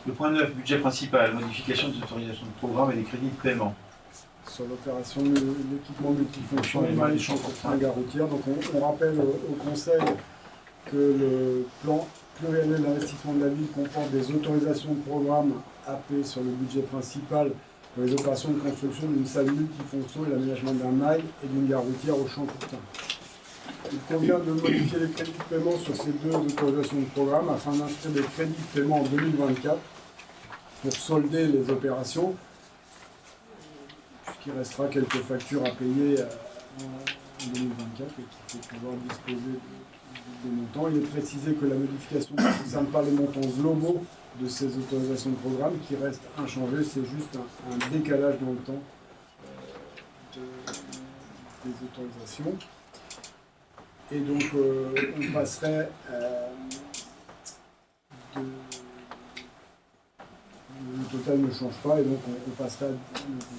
Le point 9, budget principal, modification des autorisations de programme et des crédits de paiement. Sur l'opération de l'équipement multifonction, les champs pour gare routière. Donc on rappelle au Conseil que le plan pluriannuel d'investissement de la ville comporte des autorisations de programme AP sur le budget principal pour les opérations de construction d'une salle multifonction et l'aménagement d'un mail et d'une gare routière au Champ-Courtin. Il convient de modifier les crédits de paiement sur ces deux autorisations de programme afin d'inscrire des crédits de paiement en 2024 pour solder les opérations, puisqu'il restera quelques factures à payer en 2024 et qu'il faut pouvoir disposer des montants. Il est précisé que la modification ne concerne pas les montants globaux de ces autorisations de programme qui restent inchangés, c'est juste un décalage dans le temps des autorisations. Et donc on passerait le total ne change pas et donc on passerait à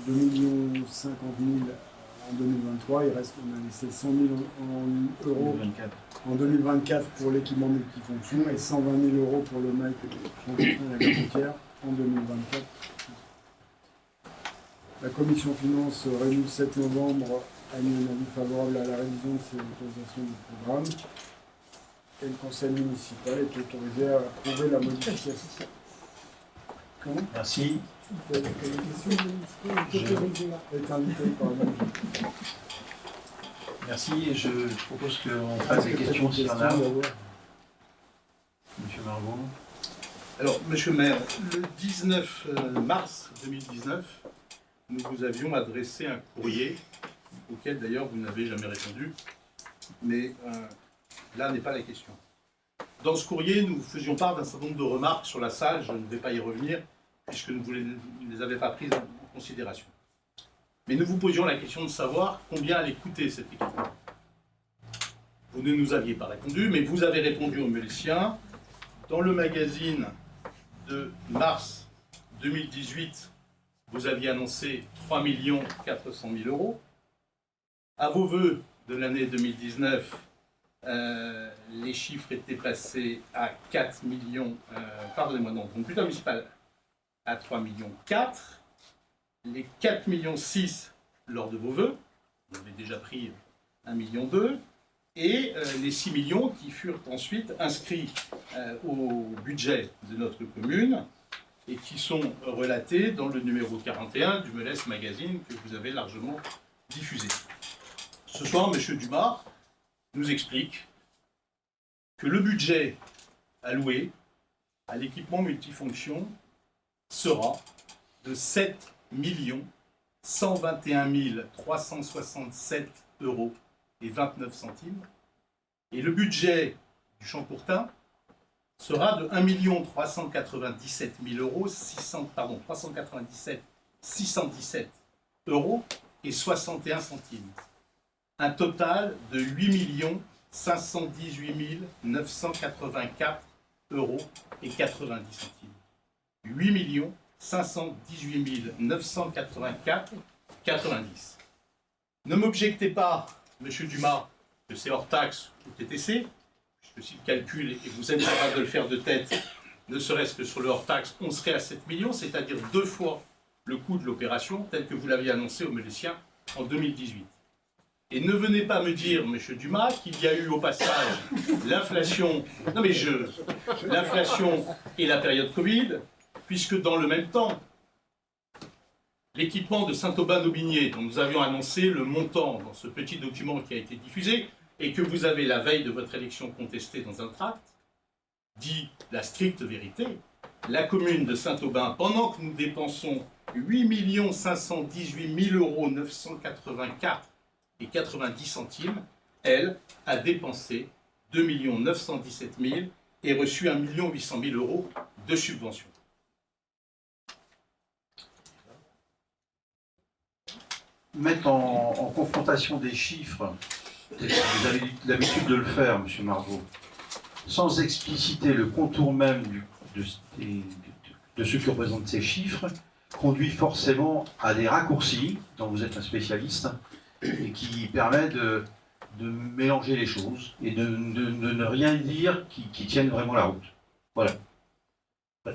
2 50 000 en 2023, on a laissé 100 000 euros 2024. En 2024 pour l'équipement multifonction et 120 000 euros pour le MAIC et la gare routière en 2024. La commission finance réunie le 7 novembre a mis un avis favorable à la révision de ces autorisations du programme et le conseil municipal est autorisé à approuver la modification. Comment ? Merci. Vous avez des questions ? Être invité par exemple. Merci et je propose qu'on fasse des questions s'il y en a. Monsieur Margot. Alors, Monsieur le maire, le 19 mars 2019, nous vous avions adressé un courrier, auquel d'ailleurs vous n'avez jamais répondu, mais là n'est pas la question. Dans ce courrier, nous faisions part d'un certain nombre de remarques sur la salle, je ne vais pas y revenir, puisque vous ne les avez pas prises en considération. Mais nous vous posions la question de savoir combien allait coûter cet équipement. Vous ne nous aviez pas répondu, mais vous avez répondu aux Méléciens. Dans le magazine de mars 2018, vous aviez annoncé 3 400 000 euros. À vos vœux de l'année 2019, les chiffres étaient passés à 4 millions, pardonnez-moi, non, donc bulletin municipal à 3 millions 4. Les 4 millions 6 lors de vos vœux, vous avez déjà pris 1 million 2, et les 6 millions qui furent ensuite inscrits au budget de notre commune et qui sont relatés dans le numéro 41 du Melès Magazine que vous avez largement diffusé. Ce soir, M. Dumas nous explique que le budget alloué à l'équipement multifonction sera de 7 121 367 euros et 29 centimes. Et le budget du Champ-Courtin sera de 1 397 000 euros, 397 617 euros et 61 centimes. Un total de 8 518 984 euros et 90 centimes. 8 518 984 90. Ne m'objectez pas, Monsieur Dumas, que c'est hors taxe ou TTC, puisque si le calcul, et vous êtes capable de le faire de tête, ne serait-ce que sur le hors taxe, on serait à 7 millions, c'est-à-dire 2 fois le coût de l'opération, tel que vous l'aviez annoncé aux Méléciens en 2018. Et ne venez pas me dire, Monsieur Dumas, qu'il y a eu au passage l'inflation, l'inflation et la période Covid, puisque dans le même temps, l'équipement de Saint-Aubin-d'Aubigné, dont nous avions annoncé le montant dans ce petit document qui a été diffusé, et que vous avez la veille de votre élection contesté dans un tract, dit la stricte vérité, la commune de Saint-Aubin, pendant que nous dépensons 8 518 000 euros 984 et 90 centimes, elle a dépensé 2 917 000 et reçu 1 800 000 euros de subventions. Mettre en confrontation des chiffres, vous avez l'habitude de le faire, M. Margot, sans expliciter le contour même de ce que représentent ces chiffres, conduit forcément à des raccourcis, dont vous êtes un spécialiste, et qui permet de mélanger les choses et de ne rien dire qui tienne vraiment la route. Voilà.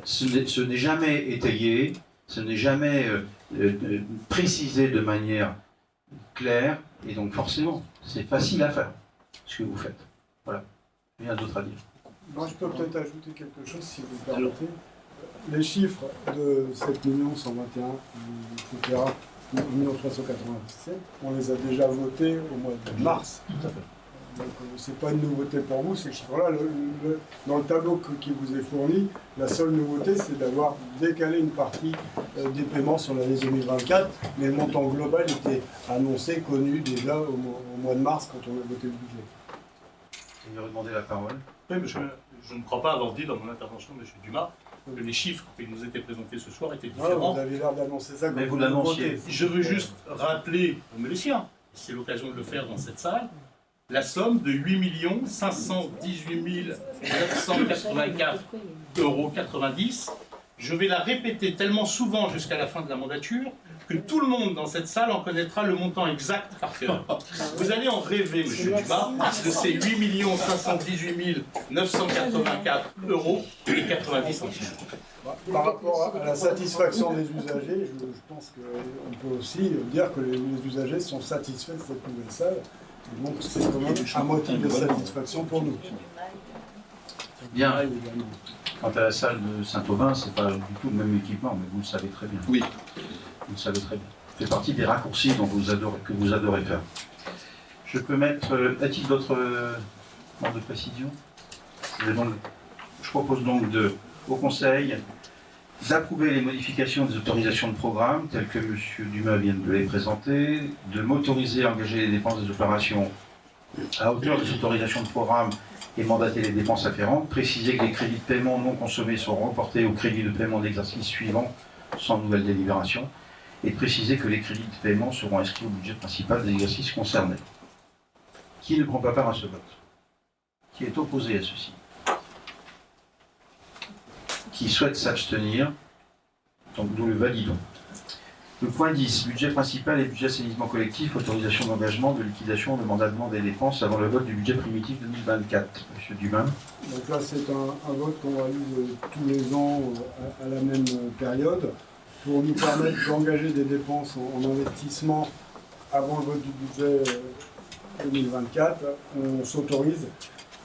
ce n'est jamais étayé, ce n'est jamais précisé de manière claire, et donc forcément, c'est facile à faire, ce que vous faites. Voilà, rien d'autre à dire. Moi, je peux peut-être ajouter quelque chose, si vous le permettez. Les chiffres de 7 121 etc., 1 397, on les a déjà votés au mois de mars. Tout à fait. Donc, c'est pas une nouveauté pour vous, ces chiffres-là. Dans le tableau qui vous est fourni, la seule nouveauté, c'est d'avoir décalé une partie des paiements sur l'année 2024, mais le montant global était annoncé, connu déjà au mois de mars, quand on a voté le budget. Vous avez demandé la parole. Oui, monsieur, je ne crois pas avoir dit dans mon intervention, monsieur Dumas, que les chiffres qui nous étaient présentés ce soir étaient différents. Vous avez l'air d'annoncer ça. Mais vous l'annonciez. Je veux juste rappeler aux Mélissiens, c'est l'occasion de le faire dans cette salle, la somme de 8 518 984,90 €. Je vais la répéter tellement souvent jusqu'à la fin de la mandature que tout le monde dans cette salle en connaîtra le montant exact par cœur. Vous allez en rêver, monsieur Dumas, de ces 8 518 984,90 €. Par rapport à la satisfaction des usagers, je pense qu'on peut aussi dire que les usagers sont satisfaits de cette nouvelle salle. Et donc c'est quand même un motif de satisfaction pour nous. Bien. Quant à la salle de Saint-Aubin, c'est pas du tout le même équipement, mais vous le savez très bien. Oui. Vous le savez très bien. Ça fait partie des raccourcis que vous adorez faire. Je peux mettre... A-t-il d'autres demandes de précision? Je propose donc au Conseil d'approuver les modifications des autorisations de programme, telles que M. Dumas vient de les présenter, de m'autoriser à engager les dépenses des opérations à hauteur des autorisations de programme et mandater les dépenses afférentes, préciser que les crédits de paiement non consommés seront reportés au crédit de paiement d'exercice suivant sans nouvelle délibération, et préciser que les crédits de paiement seront inscrits au budget principal de l'exercice concerné. Qui ne prend pas part à ce vote? Qui est opposé à ceci? Qui souhaite s'abstenir? Donc nous le validons. Le point 10, budget principal et budget assainissement collectif, autorisation d'engagement, de liquidation, de mandatement des dépenses avant le vote du budget primitif 2024. Monsieur Dumas. Donc là, c'est un vote qu'on réalise tous les ans à la même période pour nous permettre d'engager des dépenses en investissement avant le vote du budget 2024. On s'autorise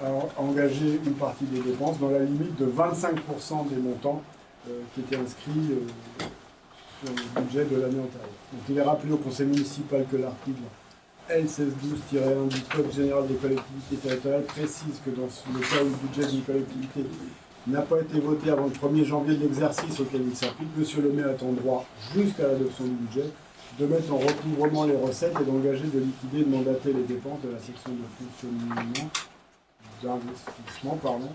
à engager une partie des dépenses dans la limite de 25% des montants qui étaient inscrits sur le budget de l'année antérieure. Donc il est rappelé au conseil municipal que l'article L1612-1 du Code général des collectivités territoriales précise que dans le cas où le budget d'une collectivité n'a pas été voté avant le 1er janvier de l'exercice auquel il s'applique, monsieur le maire est en droit, jusqu'à l'adoption du budget, de mettre en recouvrement les recettes et d'engager, de liquider et de mandater les dépenses de la section de fonctionnement, d'investissement, pardon.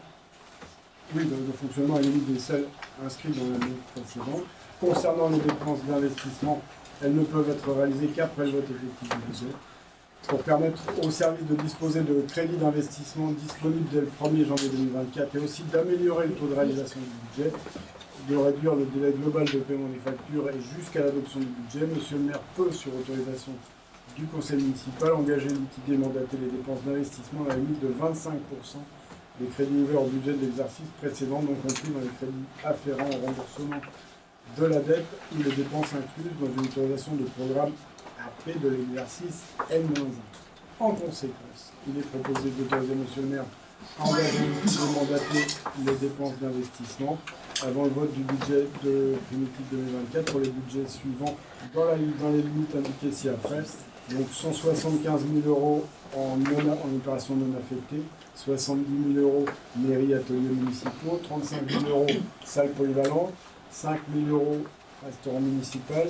Oui, de fonctionnement à la limite des celles inscrites dans l'année précédente. Concernant les dépenses d'investissement, elles ne peuvent être réalisées qu'après le vote effectif du budget. Pour permettre au service de disposer de crédits d'investissement disponibles dès le 1er janvier 2024 et aussi d'améliorer le taux de réalisation du budget, de réduire le délai global de paiement des factures et jusqu'à l'adoption du budget, monsieur le maire peut, sur autorisation du conseil municipal, engager, liquider et mandater les dépenses d'investissement à la limite de 25% des crédits ouverts au budget de l'exercice précédent, donc compris dans les crédits afférents au remboursement de la dette ou les dépenses incluses dans une autorisation de programme AP de l'exercice N-1. En conséquence, il est proposé d'autoriser monsieur le maire à engager et mandater les dépenses d'investissement avant le vote du budget de primitif 2024 pour les budgets suivants dans les limites indiquées ci-après. Donc 175 000 € en opération non affectée, 70 000 € mairie ateliers municipaux, 35 000 € salle polyvalente, 5 000 € restaurant municipal,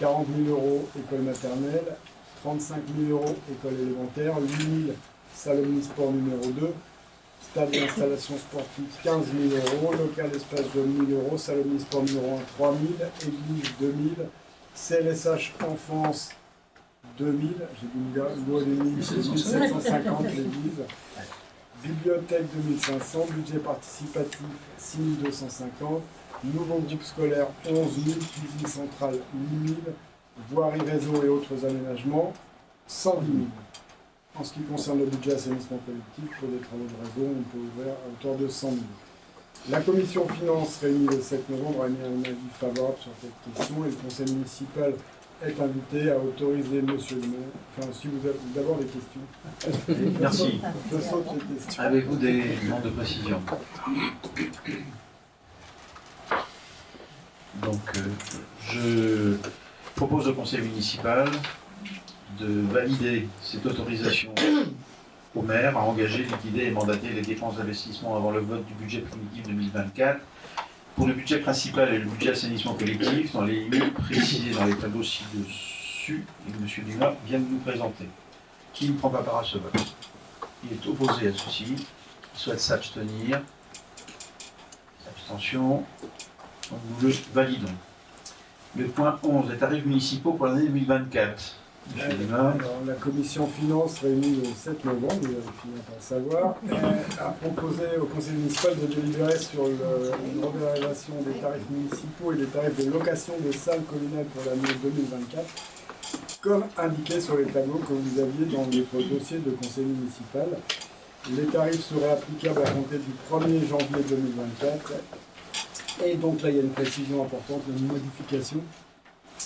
40 000 € école maternelle, 35 000 € école élémentaire, 8 000 salle omnisport numéro 2, stade d'installation sportive 15 000 €, local espace de 1 000 €, salle omnisport numéro 1 3 000, église 2 000, CLSH enfance 2 000, j'ai dit loi des 750 l'église, bibliothèque 2500, budget participatif 6 250, nouveau groupe scolaire 11 000, cuisine centrale 8 000, voirie réseau et autres aménagements 110 000. En ce qui concerne le budget assainissement collectif, pour des travaux de réseau, on peut ouvrir à hauteur de 100 000. La commission finance réunie le 7 novembre a mis un avis favorable sur cette question et le conseil municipal est invité à autoriser monsieur le maire. Enfin, si vous avez d'abord des questions. Merci. Je saute les questions. Avez-vous des demandes de précision? Donc, je propose au conseil municipal de valider cette autorisation au maire à engager, liquider et mandater les dépenses d'investissement avant le vote du budget primitif 2024 pour le budget principal et le budget assainissement collectif dans les limites précisées dans les tableaux ci-dessus et que M. Dumas vient de nous présenter. Qui ne prend pas part à ce vote? Qui est opposé à ceci? Qui souhaite s'abstenir? Abstention. Donc nous le validons. Le point 11, les tarifs municipaux pour l'année 2024. Monsieur Dumas. Alors, la commission finance réunie le 7 novembre, vous avez fini par le savoir, a proposé au conseil municipal de délibérer sur une revalorisation des tarifs municipaux et des tarifs de location des salles communales pour l'année 2024, comme indiqué sur les tableaux que vous aviez dans votre dossier de conseil municipal. Les tarifs seraient applicables à compter du 1er janvier 2024. Et donc là, il y a une précision importante, une modification.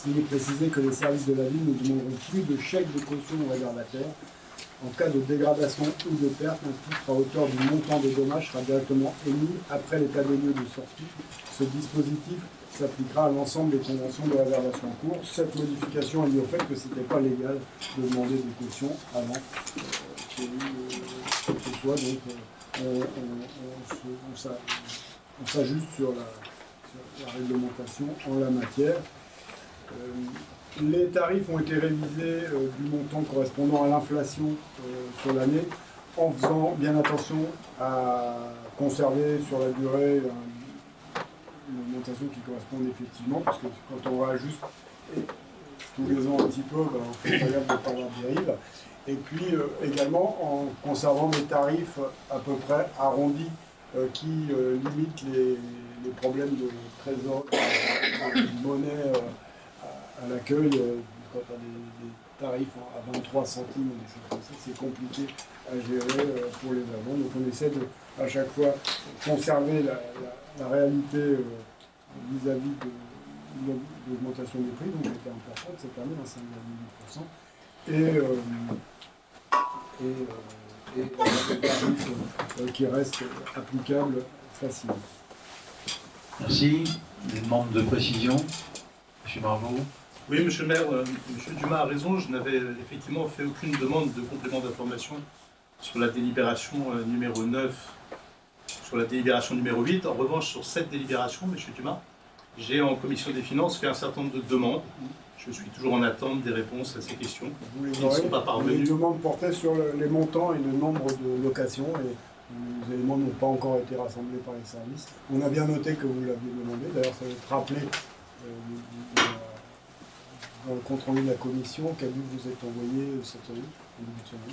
Il est précisé que les services de la ville ne demanderont plus de chèques de caution au réservataire. En cas de dégradation ou de perte, un titre à hauteur du montant des dommages sera directement émis après l'état des lieux de sortie. Ce dispositif s'appliquera à l'ensemble des conventions de réservation en cours. Cette modification est liée au fait que ce n'était pas légal de demander des cautions avant qu'il y ait eu quoi que ce soit. Donc on s'ajuste sur la réglementation en la matière. Les tarifs ont été révisés du montant correspondant à l'inflation sur l'année, en faisant bien attention à conserver sur la durée une augmentation qui corresponde effectivement, parce que quand on réajuste tous les ans un petit peu, on fait pas gaffe de ne pas avoir de dérive. Et puis également en conservant des tarifs à peu près arrondis qui limitent les problèmes de trésor, de monnaie à l'accueil. Quand on a des tarifs à 23 centimes ou des choses comme ça, c'est compliqué à gérer pour les avants. Donc on essaie de, à chaque fois, conserver la réalité vis-à-vis de l'augmentation des prix, donc qui était importante cette année, à 5,8%. Et des tarifs qui restent applicables facilement. Merci. Des demandes de précision? Monsieur Marvaux. Oui, monsieur le maire, monsieur Dumas a raison, je n'avais effectivement fait aucune demande de complément d'information sur la délibération numéro 9, sur la délibération numéro 8. En revanche, sur cette délibération, monsieur Dumas, j'ai en commission des finances fait un certain nombre de demandes. Je suis toujours en attente des réponses à ces questions. Vous les Ils ne aurez. sont pas parvenus. Les demandes portaient sur les montants et le nombre de locations, et les éléments n'ont pas encore été rassemblés par les services. On a bien noté que vous l'aviez demandé, d'ailleurs ça va être rappelé dans le compte rendu de la commission, qu'a dû vous être envoyé cette semaine, en début de semaine.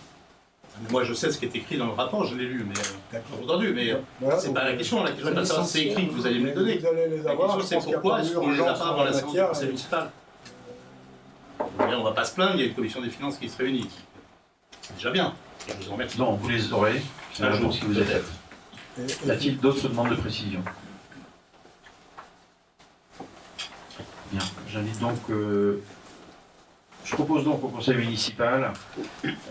Moi, je sais ce qui est écrit dans le rapport, je l'ai lu, mais D'accord. j'ai entendu, mais Voilà, c'est donc, pas la question. La question n'est pas de savoir si c'est écrit que vous allez me les donner. Vous allez les La avoir. question, c'est pourquoi est-ce qu'on ne les a pas avant la séance du conseil municipal. On ne va pas se plaindre, il y a une commission des finances qui se réunit. C'est déjà bien. Et je vous en remercie. Non, vous les aurez. C'est la réponse qui vous est faite. Y a-t-il d'autres demandes de précision? Bien, j'invite donc. Je propose donc au conseil municipal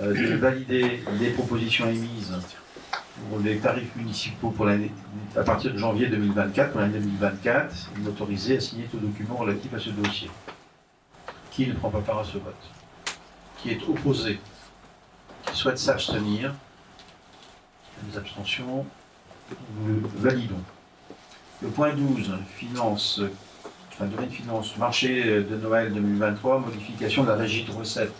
de valider les propositions émises pour les tarifs municipaux pour l'année à partir de janvier 2024, pour l'année 2024, et m'autoriser à signer tout document relatif à ce dossier. Qui ne prend pas part à ce vote? Qui est opposé? Qui souhaite s'abstenir? Les abstentions, nous le validons. Le point 12, finance, domaine finance, marché de Noël 2023, modification de la régie de recettes.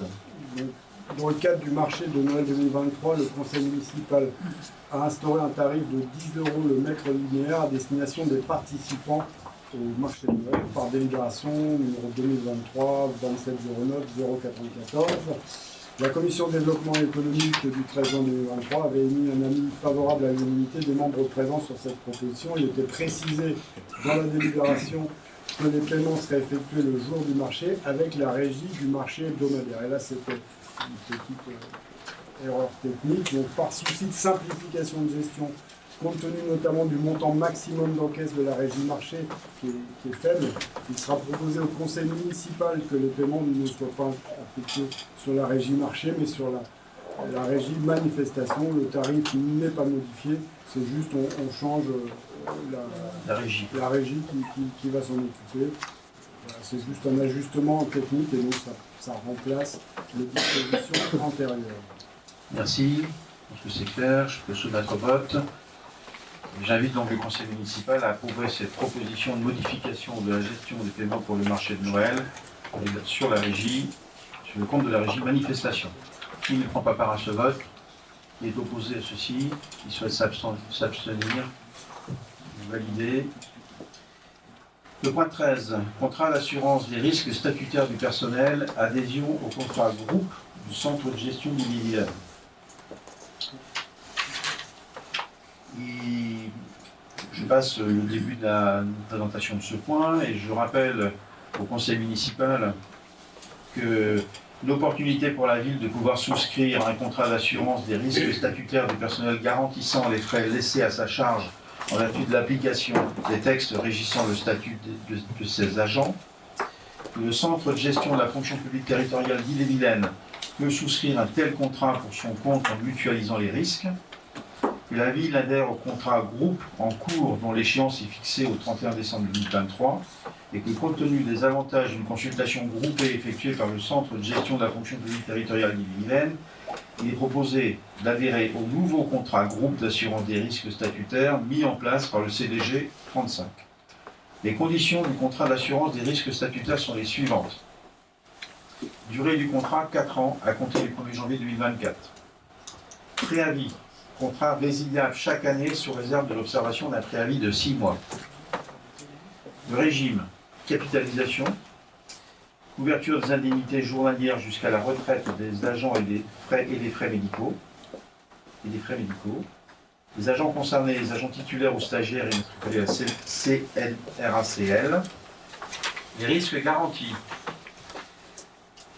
Dans le cadre du marché de Noël 2023, le conseil municipal a instauré un tarif de 10 € le mètre linéaire à destination des participants au marché de Noël par délibération numéro 2023 2709 094. La commission développement économique du 13 juin 2023 avait émis un avis favorable à l'unanimité des membres présents sur cette proposition. Il était précisé dans la délibération que les paiements seraient effectués le jour du marché avec la régie du marché hebdomadaire. Et là, c'était une petite erreur technique. Donc, par souci de simplification de gestion compte tenu notamment du montant maximum d'encaisse de la régie marché qui est faible, il sera proposé au conseil municipal que les paiements ne soient pas affectés sur la régie marché, mais sur la régie manifestation. Le tarif n'est pas modifié, c'est juste on change La régie. la régie qui va s'en occuper. Voilà, c'est juste un ajustement technique et donc ça remplace les dispositions antérieures. Merci. Je pense que c'est clair. Je peux soumettre au vote. J'invite donc le conseil municipal à approuver cette proposition de modification de la gestion des paiements pour le marché de Noël sur la régie, sur le compte de la régie manifestation. Qui ne prend pas part à ce vote, qui est opposé à ceci, qui souhaite s'abstenir, validé. Le point 13, contrat d'assurance des risques statutaires du personnel, adhésion au contrat groupe du centre de gestion immobilière. Je passe le début de la présentation de ce point et je rappelle au conseil municipal que l'opportunité pour la ville de pouvoir souscrire un contrat d'assurance des risques statutaires du personnel garantissant les frais laissés à sa charge en vertu de l'application des textes régissant le statut de ses agents. Le centre de gestion de la fonction publique territoriale d'Ille-et-Vilaine peut souscrire un tel contrat pour son compte en mutualisant les risques. Que la ville adhère au contrat groupe en cours dont l'échéance est fixée au 31 décembre 2023 et que compte tenu des avantages d'une consultation groupée effectuée par le centre de gestion de la fonction publique territoriale d'Ille-et-Vilaine, il est proposé d'adhérer au nouveau contrat groupe d'assurance des risques statutaires mis en place par le CDG 35. Les conditions du contrat d'assurance des risques statutaires sont les suivantes. Durée du contrat, 4 ans à compter du 1er janvier 2024. Préavis. Contrat résiliable chaque année sous réserve de l'observation d'un préavis de 6 mois. Le régime, capitalisation, couverture des indemnités journalières jusqu'à la retraite des agents et des frais médicaux. Les agents concernés, les agents titulaires ou stagiaires et matriculés à CNRACL. Les risques garantis.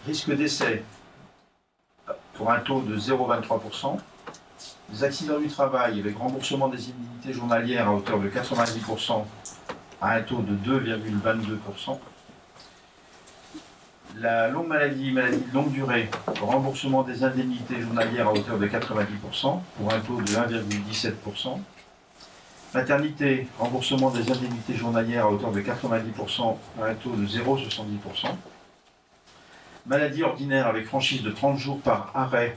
Risque d'essai pour un taux de 0,23%. Les accidents du travail avec remboursement des indemnités journalières à hauteur de 90% à un taux de 2,22%. La longue maladie, maladie de longue durée, remboursement des indemnités journalières à hauteur de 90% pour un taux de 1,17%. Maternité, remboursement des indemnités journalières à hauteur de 90% à un taux de 0,70%. Maladie ordinaire avec franchise de 30 jours par arrêt,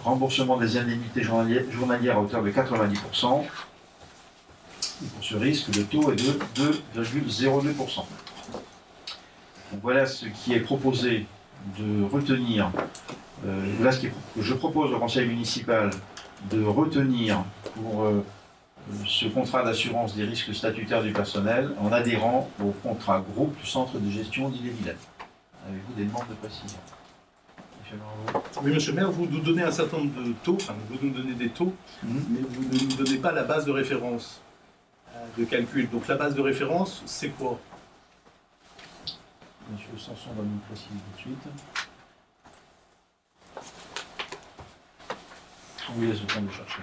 remboursement des indemnités journalières à hauteur de 90%. Et pour ce risque, le taux est de 2,02%. Donc voilà ce qui est proposé de retenir. Voilà ce que je propose au conseil municipal de retenir pour ce contrat d'assurance des risques statutaires du personnel en adhérant au contrat groupe du centre de gestion d'Ille-et-Vilaine. Avez-vous des demandes de précision? Oui, monsieur le maire, vous nous donnez un certain nombre de taux, enfin vous nous donnez des taux, mais vous ne nous donnez pas la base de référence de calcul. Donc la base de référence, c'est quoi? Monsieur Sanson va nous préciser tout de suite. On vous laisse le temps de chercher.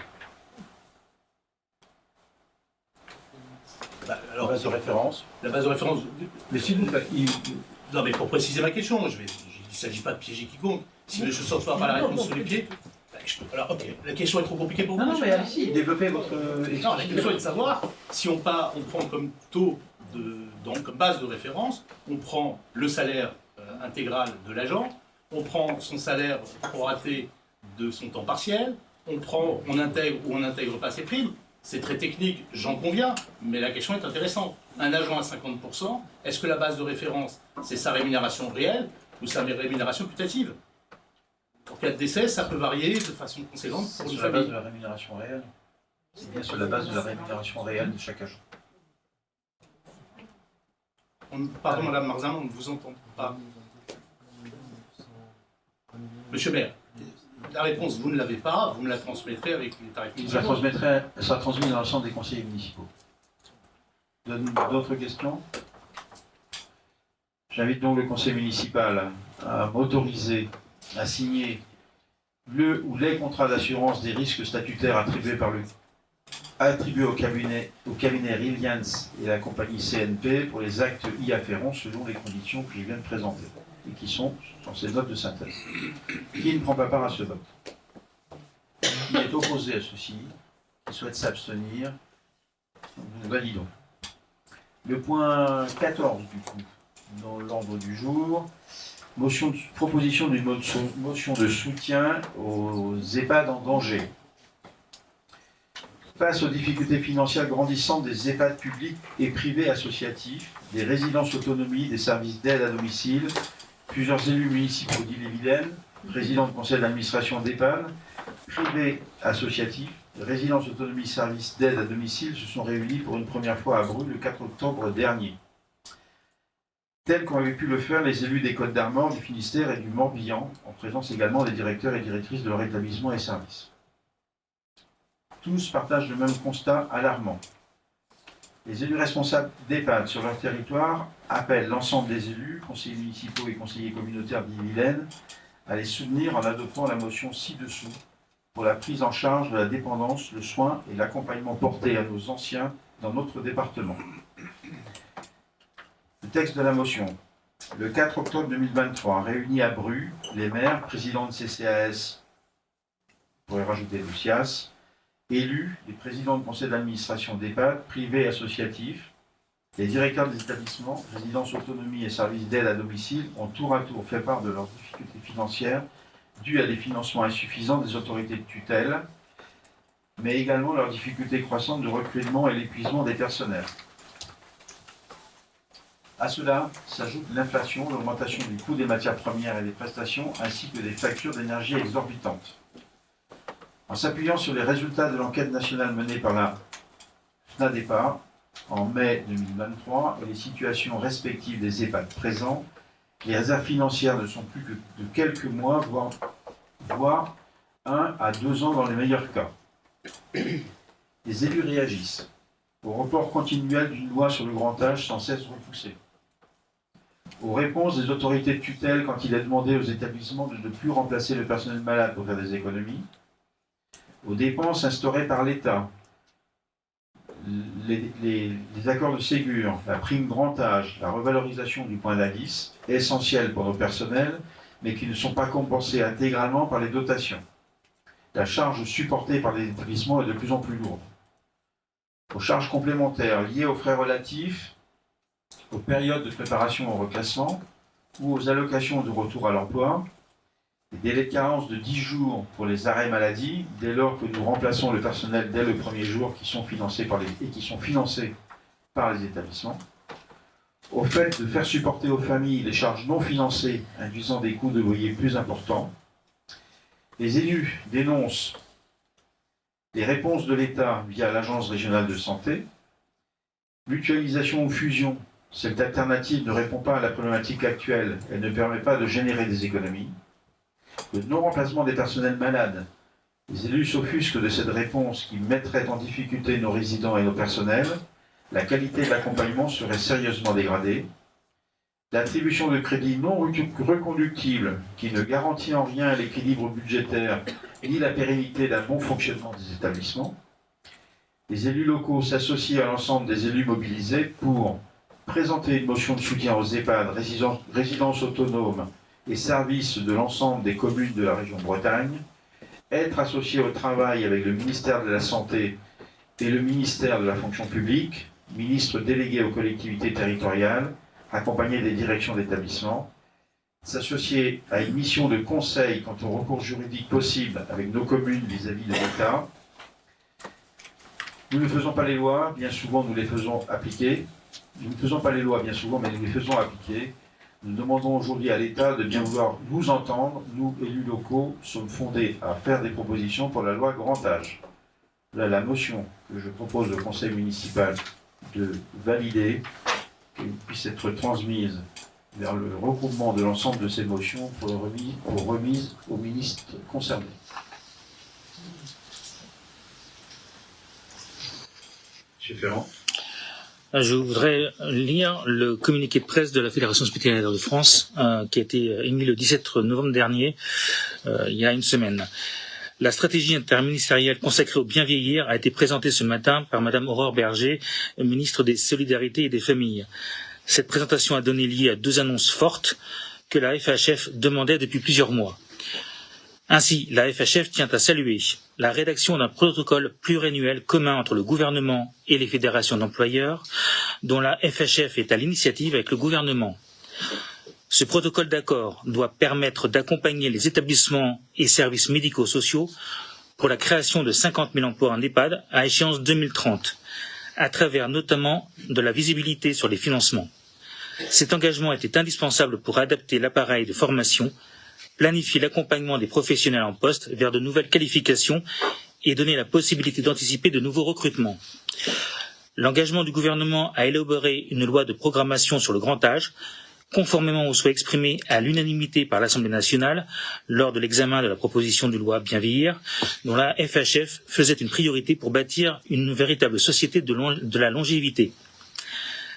Alors, La base de référence. La base de référence. Mais si vous... Non, mais pour préciser ma question, il ne s'agit pas de piéger quiconque. Si M. Sanson n'a pas la réponse sur les pieds, alors ok, la question est trop compliquée pour vous. Non, mais allez-y, développez votre... Non, la question est de savoir si on prend comme taux, comme base de référence, on prend le salaire intégral de l'agent, on prend son salaire proraté de son temps partiel, on intègre ou on n'intègre pas ses primes. C'est très technique, j'en conviens, mais la question est intéressante. Un agent à 50%, est-ce que la base de référence, c'est sa rémunération réelle ou sa rémunération putative? En cas de décès, ça peut varier de façon conséquente pour une sur la base famille. de la rémunération réelle. C'est bien sur la base de la rémunération réelle de chaque agent. Pardon, Madame Marzin, on ne vous entend pas. Monsieur le maire, la réponse, vous ne l'avez pas, vous me la transmettrez avec les tarifs Je la municipaux. transmettrai, elle sera transmise dans l'ensemble des conseillers municipaux. D'autres questions? J'invite donc le conseil municipal à m'autoriser à signer le ou les contrats d'assurance des risques statutaires attribués par le attribués au cabinet Rillians et la compagnie CNP pour les actes y afférents selon les conditions que je viens de présenter et qui sont dans ces notes de synthèse. Qui ne prend pas part à ce vote? Qui est opposé à ceci? Qui souhaite s'abstenir? Nous validons. Le point 14 du coup, dans l'ordre du jour, proposition d'une motion de soutien aux EHPAD en danger. Face aux difficultés financières grandissantes des EHPAD publics et privés associatifs, des résidences autonomie, des services d'aide à domicile, plusieurs élus municipaux d'Ille-et-Vilaine, présidents de conseil d'administration d'EHPAD, privés associatifs, résidences autonomie, services d'aide à domicile se sont réunis pour une première fois à Bru le 4 octobre dernier. Tels qu'ont pu le faire les élus des Côtes-d'Armor, du Finistère et du Morbihan, en présence également des directeurs et directrices de leur établissement et services. Tous partagent le même constat alarmant. Les élus responsables d'EHPAD sur leur territoire appellent l'ensemble des élus, conseillers municipaux et conseillers communautaires d'Ille-et-Vilaine à les soutenir en adoptant la motion ci-dessous pour la prise en charge de la dépendance, le soin et l'accompagnement porté à nos anciens dans notre département. Le texte de la motion. Le 4 octobre 2023, réunis à Bru, les maires, présidents de CCAS, on pourrait rajouter Lucias, élus, les présidents de conseil d'administration d'EHPAD, privés et associatifs, les directeurs des établissements, résidences autonomie et services d'aide à domicile ont tour à tour fait part de leurs difficultés financières dues à des financements insuffisants des autorités de tutelle, mais également leurs difficultés croissantes de recrutement et l'épuisement des personnels. À cela s'ajoute l'inflation, l'augmentation du coût des matières premières et des prestations, ainsi que des factures d'énergie exorbitantes. En s'appuyant sur les résultats de l'enquête nationale menée par la FNADEPA en mai 2023 et les situations respectives des EHPAD présents, les réserves financières ne sont plus que de quelques mois, voire 1 à 2 ans dans les meilleurs cas. Les élus réagissent au report continuel d'une loi sur le grand âge sans cesse repoussée, aux réponses des autorités de tutelle quand il est demandé aux établissements de ne plus remplacer le personnel malade pour faire des économies, aux dépenses instaurées par l'État, les accords de Ségur, la prime grand âge, la revalorisation du point d'indice, essentiels pour nos personnels, mais qui ne sont pas compensés intégralement par les dotations. La charge supportée par les établissements est de plus en plus lourde. Aux charges complémentaires liées aux frais relatifs, aux périodes de préparation au reclassement ou aux allocations de retour à l'emploi, les délais de carence de 10 jours pour les arrêts maladie, dès lors que nous remplaçons le personnel dès le premier jour qui sont financés par les établissements, au fait de faire supporter aux familles les charges non financées induisant des coûts de loyer plus importants. Les élus dénoncent les réponses de l'État via l'Agence régionale de santé, mutualisation ou fusion. Cette alternative ne répond pas à la problématique actuelle, elle ne permet pas de générer des économies. Le non-remplacement des personnels malades. Les élus s'offusquent de cette réponse qui mettrait en difficulté nos résidents et nos personnels. La qualité de l'accompagnement serait sérieusement dégradée. L'attribution de crédits non reconductibles qui ne garantit en rien l'équilibre budgétaire ni la pérennité d'un bon fonctionnement des établissements. Les élus locaux s'associent à l'ensemble des élus mobilisés pour présenter une motion de soutien aux EHPAD, résidences autonomes et services de l'ensemble des communes de la région Bretagne, être associés au travail avec le ministère de la Santé et le ministère de la Fonction publique, ministre délégué aux collectivités territoriales, accompagné des directions d'établissement, s'associer à une mission de conseil quant aux recours juridiques possibles avec nos communes vis-à-vis de l'État. Nous ne faisons pas les lois, bien souvent nous les faisons appliquer. Nous ne faisons pas les lois bien souvent, mais nous les faisons appliquer. Nous demandons aujourd'hui à l'État de bien vouloir nous entendre. Nous, élus locaux, sommes fondés à faire des propositions pour la loi grand âge. Là, la motion que je propose au conseil municipal de valider, qu'elle puisse être transmise vers le regroupement de l'ensemble de ces motions pour remise au ministre concerné. Monsieur Ferrand. Je voudrais lire le communiqué de presse de la Fédération hospitalière de France qui a été émis le 17 novembre dernier, il y a une semaine. La stratégie interministérielle consacrée au bien vieillir a été présentée ce matin par Madame Aurore Berger, ministre des Solidarités et des Familles. Cette présentation a donné lieu à 2 annonces fortes que la FHF demandait depuis plusieurs mois. Ainsi, la FHF tient à saluer la rédaction d'un protocole pluriannuel commun entre le gouvernement et les fédérations d'employeurs, dont la FHF est à l'initiative avec le gouvernement. Ce protocole d'accord doit permettre d'accompagner les établissements et services médico-sociaux pour la création de 50 000 emplois en EHPAD à échéance 2030, à travers notamment de la visibilité sur les financements. Cet engagement était indispensable pour adapter l'appareil de formation, planifier l'accompagnement des professionnels en poste vers de nouvelles qualifications et donner la possibilité d'anticiper de nouveaux recrutements. L'engagement du gouvernement à élaborer une loi de programmation sur le grand âge, conformément aux souhaits exprimés à l'unanimité par l'Assemblée nationale lors de l'examen de la proposition de loi Bien vieillir, dont la FHF faisait une priorité pour bâtir une véritable société de la longévité.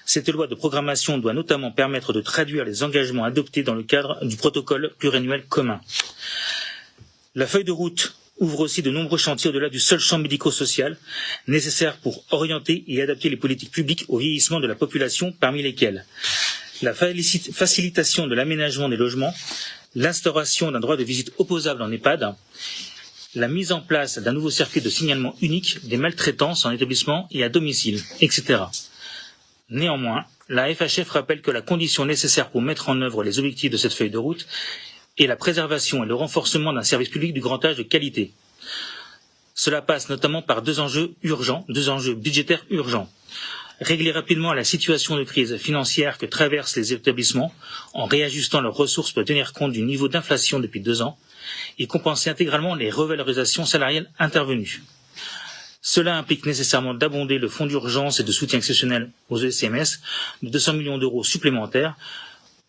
Cette loi de programmation doit notamment permettre de traduire les engagements adoptés dans le cadre du protocole pluriannuel commun. La feuille de route ouvre aussi de nombreux chantiers au-delà du seul champ médico-social, nécessaires pour orienter et adapter les politiques publiques au vieillissement de la population, parmi lesquelles la facilitation de l'aménagement des logements, l'instauration d'un droit de visite opposable en EHPAD, la mise en place d'un nouveau circuit de signalement unique des maltraitances en établissement et à domicile, etc. Néanmoins, la FHF rappelle que la condition nécessaire pour mettre en œuvre les objectifs de cette feuille de route est la préservation et le renforcement d'un service public du grand âge de qualité. Cela passe notamment par 2 enjeux urgents, 2 enjeux budgétaires urgents. Régler rapidement la situation de crise financière que traversent les établissements en réajustant leurs ressources pour tenir compte du niveau d'inflation depuis 2 ans et compenser intégralement les revalorisations salariales intervenues. Cela implique nécessairement d'abonder le fonds d'urgence et de soutien exceptionnel aux ESMS de 200 millions d'euros supplémentaires,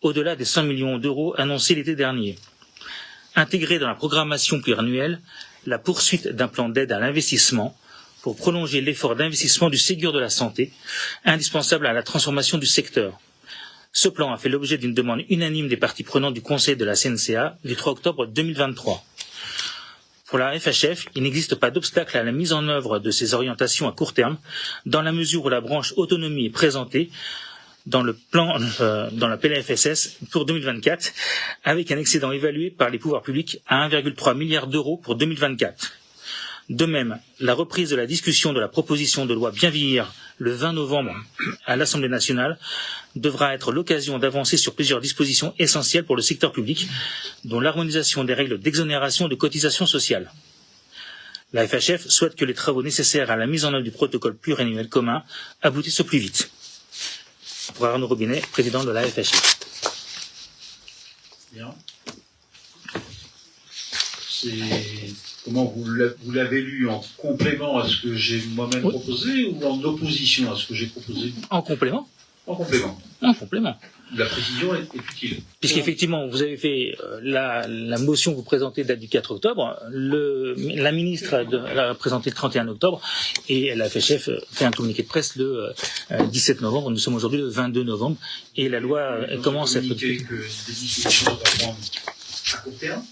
au-delà des 100 millions d'euros annoncés l'été dernier. Intégrer dans la programmation pluriannuelle la poursuite d'un plan d'aide à l'investissement pour prolonger l'effort d'investissement du Ségur de la santé, indispensable à la transformation du secteur. Ce plan a fait l'objet d'une demande unanime des parties prenantes du Conseil de la CNCA du 3 octobre 2023. Pour la FHF, il n'existe pas d'obstacle à la mise en œuvre de ces orientations à court terme, dans la mesure où la branche autonomie est présentée dans le plan, dans la PLFSS pour 2024, avec un excédent évalué par les pouvoirs publics à 1,3 milliard d'euros pour 2024. De même, la reprise de la discussion de la proposition de loi Bien vieillir le 20 novembre à l'Assemblée nationale devra être l'occasion d'avancer sur plusieurs dispositions essentielles pour le secteur public, dont l'harmonisation des règles d'exonération de cotisations sociales. La FHF souhaite que les travaux nécessaires à la mise en œuvre du protocole pluriannuel commun aboutissent au plus vite. Pour Arnaud Robinet, président de la FHF. Bien. Comment vous l'avez lu, en complément à ce que j'ai moi-même proposé ou en opposition à ce que j'ai proposé? En complément. En complément. En complément. La précision est utile. Puisqu'effectivement, vous avez fait la motion que vous présentez date du 4 octobre, la ministre l'a présentée le 31 octobre et la FHF fait un communiqué de presse le 17 novembre. Nous sommes aujourd'hui le 22 novembre et la loi commence à être... que des dispositions doivent prendre à court terme.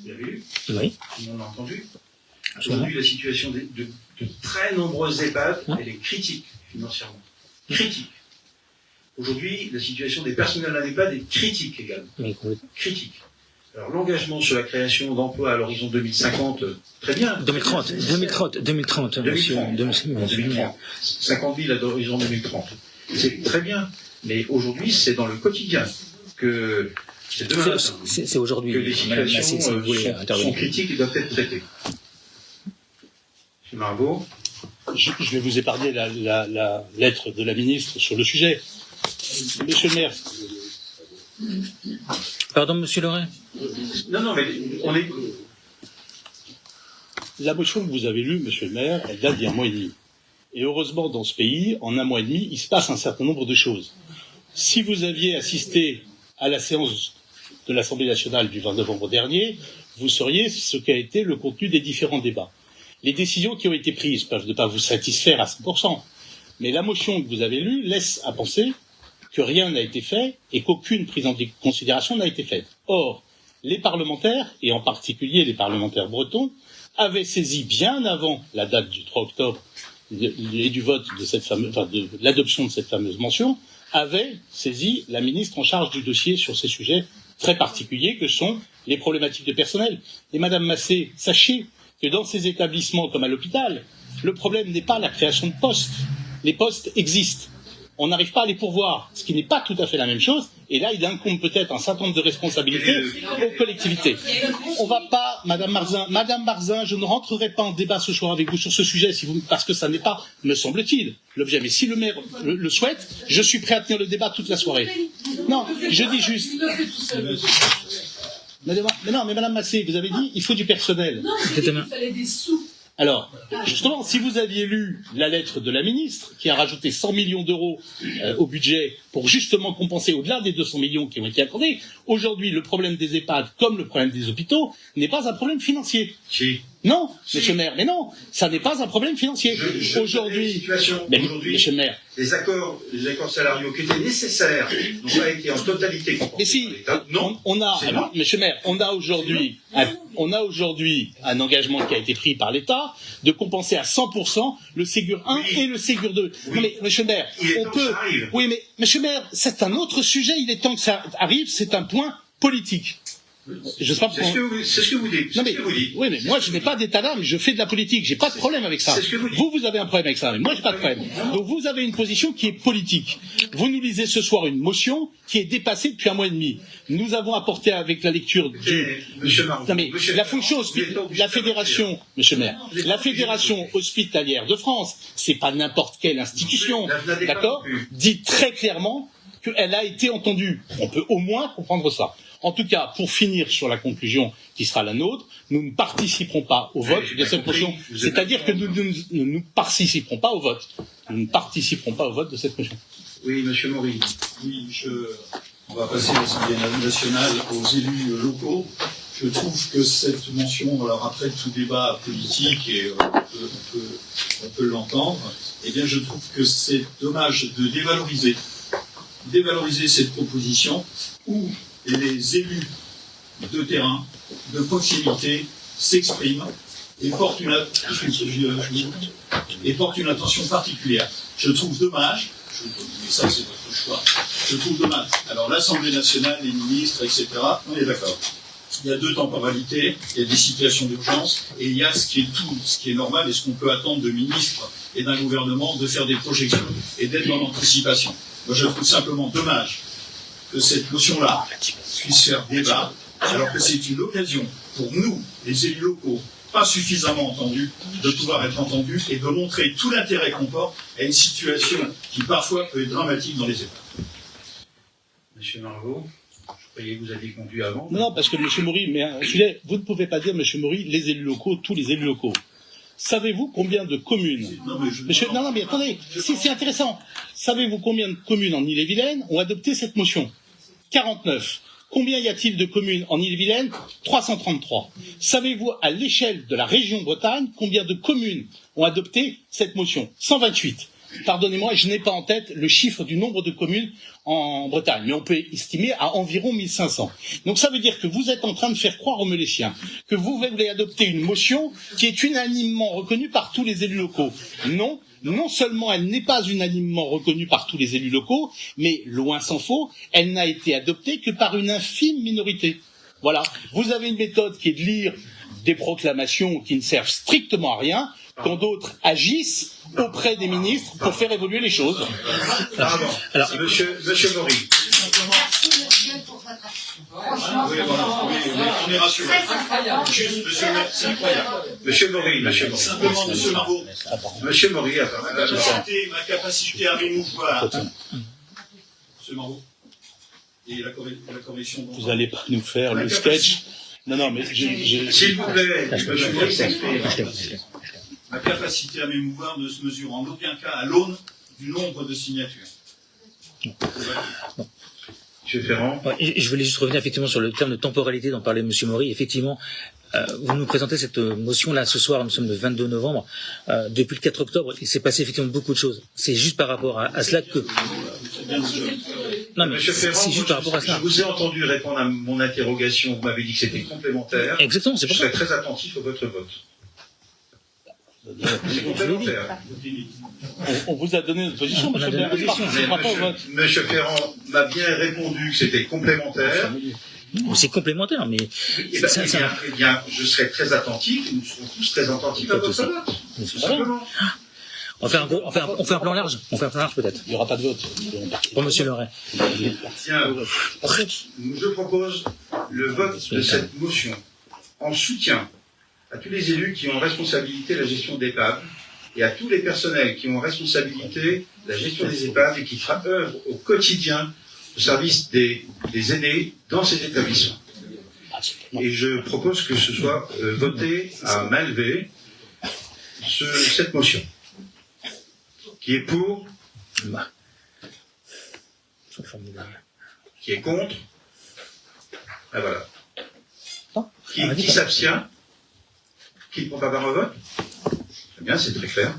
Vous avez vu? Oui. Tout le monde l'a entendu. Aujourd'hui, la situation de très nombreuses EHPAD, elle est critique financièrement. Critique. Aujourd'hui, la situation des personnels d'un EHPAD est critique également. Critique. Alors l'engagement sur la création d'emplois à l'horizon 2050, très bien. 2030. 2030. 50 000 à l'horizon 2030. C'est très bien. Mais aujourd'hui, c'est dans le quotidien que c'est demain c'est aujourd'hui que les situations sont critiques et doivent être traitées. M. Margot. Je vais vous épargner la lettre de la ministre sur le sujet. Monsieur le maire. Pardon, monsieur Loret. Non, mais on est... La motion que vous avez lue, monsieur le maire, elle date d'il y a 1 mois et demi. Et heureusement, dans ce pays, en 1 mois et demi, il se passe un certain nombre de choses. Si vous aviez assisté à la séance de l'Assemblée nationale du 20 novembre dernier, vous sauriez ce qu'a été le contenu des différents débats. Les décisions qui ont été prises peuvent ne pas vous satisfaire à 100%, mais la motion que vous avez lue laisse à penser que rien n'a été fait et qu'aucune prise en considération n'a été faite. Or, les parlementaires, et en particulier les parlementaires bretons, avaient saisi bien avant la date du 3 octobre et du vote de cette fameuse, de l'adoption de cette fameuse mention, avaient saisi la ministre en charge du dossier sur ces sujets très particuliers que sont les problématiques de personnel. Et Madame Massé, sachez que dans ces établissements comme à l'hôpital, le problème n'est pas la création de postes. Les postes existent. On n'arrive pas à les pourvoir, ce qui n'est pas tout à fait la même chose. Et là, il incombe peut-être un certain nombre de responsabilités aux collectivités. On va pas, Madame Barzin, je ne rentrerai pas en débat ce soir avec vous sur ce sujet, parce que ça n'est pas, me semble-t-il, l'objet. Mais si le maire le souhaite, je suis prêt à tenir le débat toute la soirée. Non, je dis juste. Mais Madame Massé, vous avez dit, il faut du personnel. Non, j'ai dit qu'il fallait des sous. Alors, justement, si vous aviez lu la lettre de la ministre, qui a rajouté 100 millions d'euros au budget pour justement compenser au-delà des 200 millions qui ont été accordés, aujourd'hui, le problème des EHPAD, comme le problème des hôpitaux, n'est pas un problème financier. Si. Non, monsieur le maire, mais non, ça n'est pas un problème financier. Aujourd'hui, monsieur le maire, les accords salariaux qui étaient nécessaires n'ont pas été en totalité compensés. Mais si, monsieur le maire, on a aujourd'hui un engagement qui a été pris par l'État de compenser à 100% le Ségur 1 et le Ségur 2. Oui. Non mais, monsieur le maire, on peut... Oui, mais, monsieur le maire, c'est un autre sujet, il est temps que ça arrive, c'est un point politique. Je sais pas c'est ce que vous dites. Non mais, oui, mais moi je n'ai pas d'état d'âme, je fais de la politique, j'ai pas de problème avec ça. Vous avez un problème avec ça, mais moi j'ai pas de problème. Donc vous avez une position qui est politique. Vous nous lisez ce soir une motion qui est dépassée depuis 1 mois et demi. Nous avons apporté avec la lecture Monsieur Marot, non mais la fonction la fédération, monsieur le maire, la fédération hospitalière de France, c'est pas n'importe quelle institution, d'accord, dit très clairement qu'elle a été entendue. On peut au moins comprendre ça. En tout cas, pour finir sur la conclusion qui sera la nôtre, nous ne participerons pas au vote de cette motion. C'est-à-dire que nous ne participerons pas au vote. Nous ne participerons pas au vote de cette motion. Oui, monsieur Maury. Oui, on va passer à l'Assemblée nationale aux élus locaux. Je trouve que cette mention, alors après tout débat politique, et on peut l'entendre, eh bien je trouve que c'est dommage de dévaloriser cette proposition où les élus de terrain, de proximité, s'expriment et portent une attention particulière. Je trouve dommage, mais ça c'est votre choix, je trouve dommage. Alors l'Assemblée nationale, les ministres, etc., on est d'accord. Il y a 2 temporalités, il y a des situations d'urgence, et il y a ce qui est normal et ce qu'on peut attendre de ministres et d'un gouvernement de faire des projections et d'être dans l'anticipation. Moi je trouve simplement dommage que cette notion-là puisse faire débat, alors que c'est une occasion pour nous, les élus locaux, pas suffisamment entendus, de pouvoir être entendus et de montrer tout l'intérêt qu'on porte à une situation qui parfois peut être dramatique dans les EHPAD. Monsieur Margot, je croyais que vous aviez conduit avant. Non, parce que monsieur Maury, mais un sujet, vous ne pouvez pas dire, monsieur Maury, les élus locaux, tous les élus locaux. Savez-vous combien de communes... Non, mais attendez, c'est intéressant. Savez-vous combien de communes en Ille-et-Vilaine ont adopté cette motion? 49. Combien y a-t-il de communes en Ille-et-Vilaine? 333. Savez-vous, à l'échelle de la région Bretagne, combien de communes ont adopté cette motion? 128. Pardonnez-moi, je n'ai pas en tête le chiffre du nombre de communes en Bretagne, mais on peut estimer à environ 1500. Donc ça veut dire que vous êtes en train de faire croire aux Meulésiens que vous voulez adopter une motion qui est unanimement reconnue par tous les élus locaux. Non. Non seulement elle n'est pas unanimement reconnue par tous les élus locaux, mais, loin s'en faut, elle n'a été adoptée que par une infime minorité. Voilà. Vous avez une méthode qui est de lire des proclamations qui ne servent strictement à rien, quand d'autres agissent auprès des ministres pour faire évoluer les choses. Alors, monsieur Maury. Merci monsieur pour votre action. Franchement, Oui, on est rassurés. Juste, monsieur le maire, c'est incroyable. Monsieur Maury. Simplement, monsieur Marot. Monsieur Maury, ma capacité à m'émouvoir. Monsieur Marot. Et la correction. Vous n'allez pas nous faire le sketch. Non, mais s'il vous plaît, monsieur Maury s'exprime. Ma capacité à m'émouvoir ne se mesure en aucun cas à l'aune du nombre de signatures. Monsieur Ferrand. Je voulais juste revenir effectivement sur le terme de temporalité dont parlait M. Maury. Effectivement, vous nous présentez cette motion-là ce soir, nous sommes le 22 novembre. Depuis le 4 octobre, il s'est passé effectivement beaucoup de choses. C'est juste par rapport à cela que... Non, mais Monsieur Ferrand, c'est juste par rapport à je ça. vous ai entendu répondre à mon interrogation. Vous m'avez dit que c'était complémentaire. Exactement, c'est Je pour ça. serai très attentif à votre vote. C'est complémentaire. On vous a donné notre position, On a monsieur le donné maire. notre position. On ne participera pas au vote. Monsieur Ferrand m'a bien répondu que c'était complémentaire. C'est complémentaire, mais Eh bien, je serai très attentif, et nous serons tous très attentifs à votre vote. Tout simplement. on fait un plan large. On fait un plan large peut-être. Il n'y aura pas de vote. Pour Monsieur Leray. Bien, je propose le vote de cette motion en soutien à tous les élus qui ont en responsabilité la gestion d'EHPAD et à tous les personnels qui ont en responsabilité la gestion des EHPAD et qui œuvrent au quotidien au service des aînés dans ces établissements. Et je propose que ce soit voté à main levée cette motion. Qui est pour? Qui est contre? Ah voilà. Qui s'abstient? Qui ne prend pas part au vote? Très bien, c'est très clair.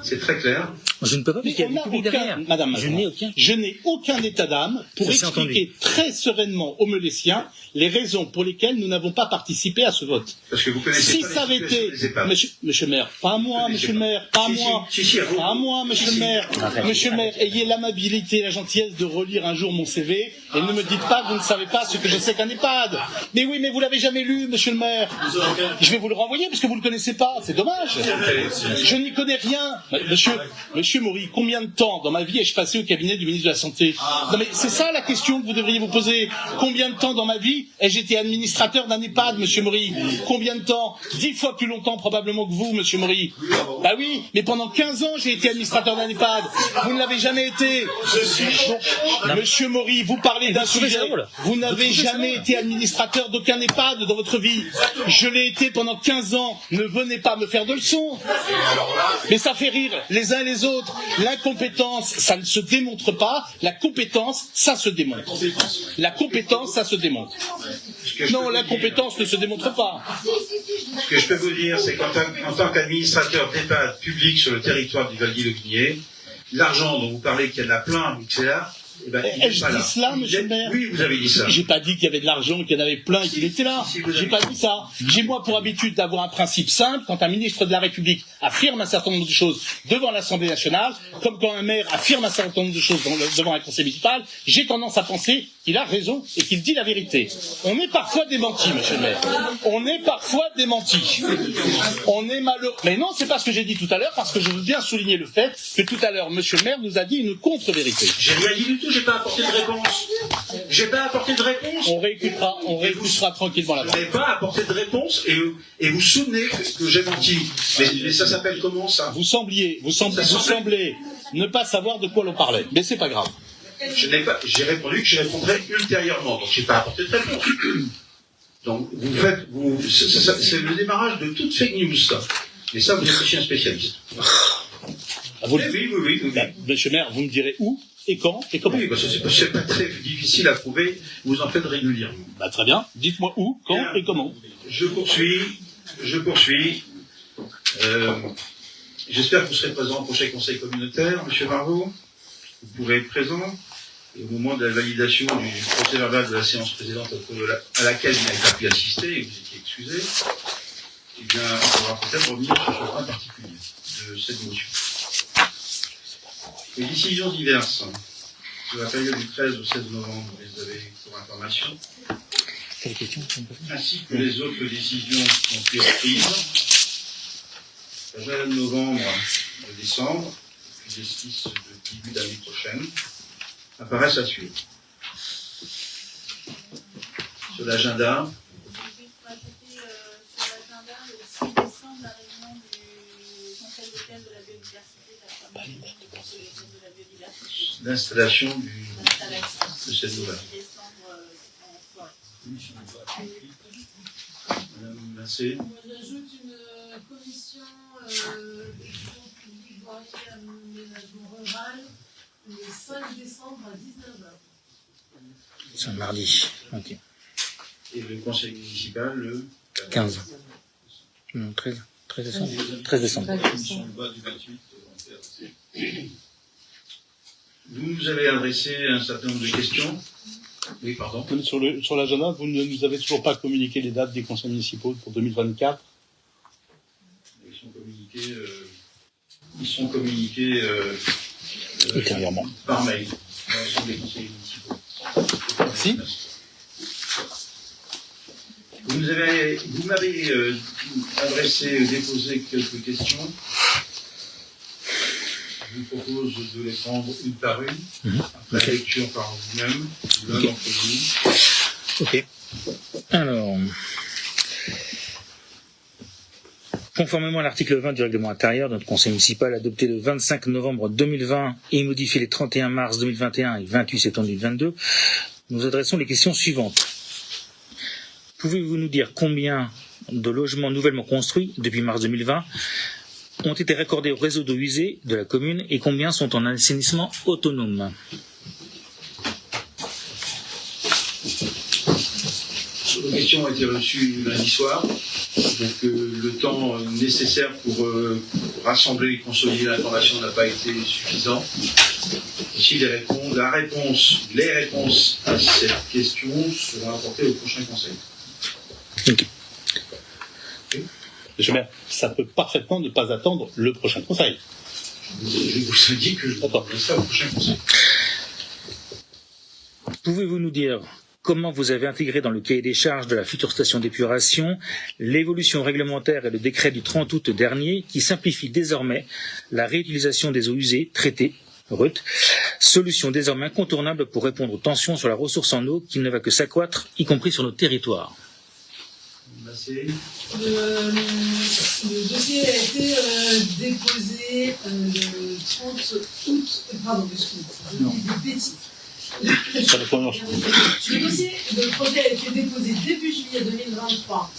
C'est très clair. Je ne peux pas, parce qu'il y a du public derrière. Madame, je n'ai aucun état d'âme pour Ça, c'est expliquer très sereinement aux Meulésiens les raisons pour lesquelles nous n'avons pas participé à ce vote. Parce que vous connaissez Si pas ça avait les situations été, des EHPAD. monsieur le maire, pas à moi, monsieur le maire, pas à moi, pas à moi, monsieur le maire, monsieur le maire, ayez l'amabilité et la gentillesse de relire un jour mon CV et ne me dites pas que vous ne savez pas ce que je sais qu'un EHPAD. Mais oui, mais vous l'avez jamais lu, monsieur le maire. Je vais vous le renvoyer parce que vous ne le connaissez pas, c'est dommage. Je n'y connais rien. Monsieur Maury, combien de temps dans ma vie ai-je passé au cabinet du ministre de la Santé? Non mais c'est ça la question que vous devriez vous poser. Combien de temps dans ma vie ai-je été administrateur d'un EHPAD, monsieur Maury? Combien de temps? 10 fois plus longtemps probablement que vous, monsieur Maury. Bah oui, mais pendant 15 ans j'ai été administrateur d'un EHPAD. Vous ne l'avez jamais été. Donc, monsieur Maury, vous parlez d'un sujet. Vous n'avez jamais été administrateur d'aucun EHPAD dans votre vie. Je l'ai été pendant 15 ans. Ne venez pas me faire de leçons. Mais ça fait rire les uns et les autres. L'incompétence, ça ne se démontre pas. La compétence, ça se démontre. La compétence, ça se démontre. Non, l'incompétence ne se démontre pas. Ce que je peux vous dire, c'est qu'en tant qu'administrateur d'EHPAD public sur le territoire du Val-d'Ille-Guigné, l'argent dont vous parlez, qu'il y en a plein, etc., eh ben, Ai-je dit cela, monsieur le maire? Oui, vous avez dit ça. J'ai pas dit qu'il y avait de l'argent, qu'il y en avait plein et qu'il était là. J'ai pas dit ça. J'ai moi pour habitude d'avoir un principe simple quand un ministre de la République affirme un certain nombre de choses devant l'Assemblée nationale, comme quand un maire affirme un certain nombre de choses devant un conseil municipal, j'ai tendance à penser qu'il a raison et qu'il dit la vérité. On est parfois démenti, monsieur le maire. On est parfois démenti. On est malheureux. Mais non, c'est pas ce que j'ai dit tout à l'heure, parce que je veux bien souligner le fait que tout à l'heure, monsieur le maire nous a dit une contre-vérité. J'ai rien dit du tout, j'ai pas apporté de réponse. J'ai pas apporté de réponse. On réécoutera tranquillement la Je n'ai pas apporté de réponse et vous souvenez que j'ai menti. Mais ça s'appelle comment ça? Vous semblez ne pas savoir de quoi l'on parlait. Mais c'est pas grave. J'ai répondu que je répondrai ultérieurement, donc j'ai pas apporté de réponse. Donc c'est le démarrage de toute fake news, ça. Et ça, vous êtes aussi un spécialiste. Oui. Monsieur le maire, vous me direz où et quand et comment? Oui, parce que c'est pas très difficile à prouver, vous en faites régulièrement. Bah, très bien, dites-moi où, quand Bien. et comment. Je poursuis. J'espère que vous serez présent au prochain conseil communautaire, monsieur Margot. Vous pourrez être présent. Et au moment de la validation du procès verbal de la séance précédente à laquelle vous n'avez pas pu assister et vous étiez excusé, eh bien, on pourra peut-être revenir sur ce point particulier de cette motion. Les décisions diverses de la période du 13 au 16 novembre, vous les avez pour information, ainsi que les autres décisions qui ont été prises. La période de novembre et décembre, puis l'esquisse de début d'année prochaine, apparaissent à suivre. Sur l'agenda, l'installation de cette nouvelle. Madame Massé. J'ajoute une commission d'éducation publique, voirie et aménagement rural le 5 décembre à 19h. C'est un mardi. Ok. Et le conseil municipal le 15. Non, 13. 13 décembre. 13 décembre. La commission de loi du 28, Vous nous avez adressé un certain nombre de questions. Oui, pardon. Sur l'agenda, vous ne nous avez toujours pas communiqué les dates des conseils municipaux pour 2024. Ils sont communiqués Ultérieurement. Par mail à l'ensemble des conseils municipaux. Merci. Vous m'avez déposé quelques questions. Je vous propose de les prendre une par une, après la lecture par vous-même, l'un d'entre vous. Ok. Alors, conformément à l'article 20 du règlement intérieur de notre conseil municipal adopté le 25 novembre 2020 et modifié les 31 mars 2021 et 28 septembre 2022, nous adressons les questions suivantes. Pouvez-vous nous dire combien de logements nouvellement construits depuis mars 2020 ont été raccordés au réseau d'eau usée de la commune et combien sont en assainissement autonome? Vos questions ont été reçues lundi soir, donc le temps nécessaire pour rassembler et consolider l'information n'a pas été suffisant. Ici, les réponses à cette question seront apportées au prochain conseil. Okay. Monsieur le maire, ça peut parfaitement ne pas attendre le prochain conseil. Je vous ai dit que je apporterai ça au prochain conseil. Pouvez-vous nous dire comment vous avez intégré dans le cahier des charges de la future station d'épuration l'évolution réglementaire et le décret du 30 août dernier qui simplifie désormais la réutilisation des eaux usées traitées, RUT, solution désormais incontournable pour répondre aux tensions sur la ressource en eau qui ne va que s'accroître, y compris sur nos territoires? Le dossier a été déposé le 30 août. Pardon, excusez-moi, je dis des bêtises. Le projet a été déposé début juillet 2023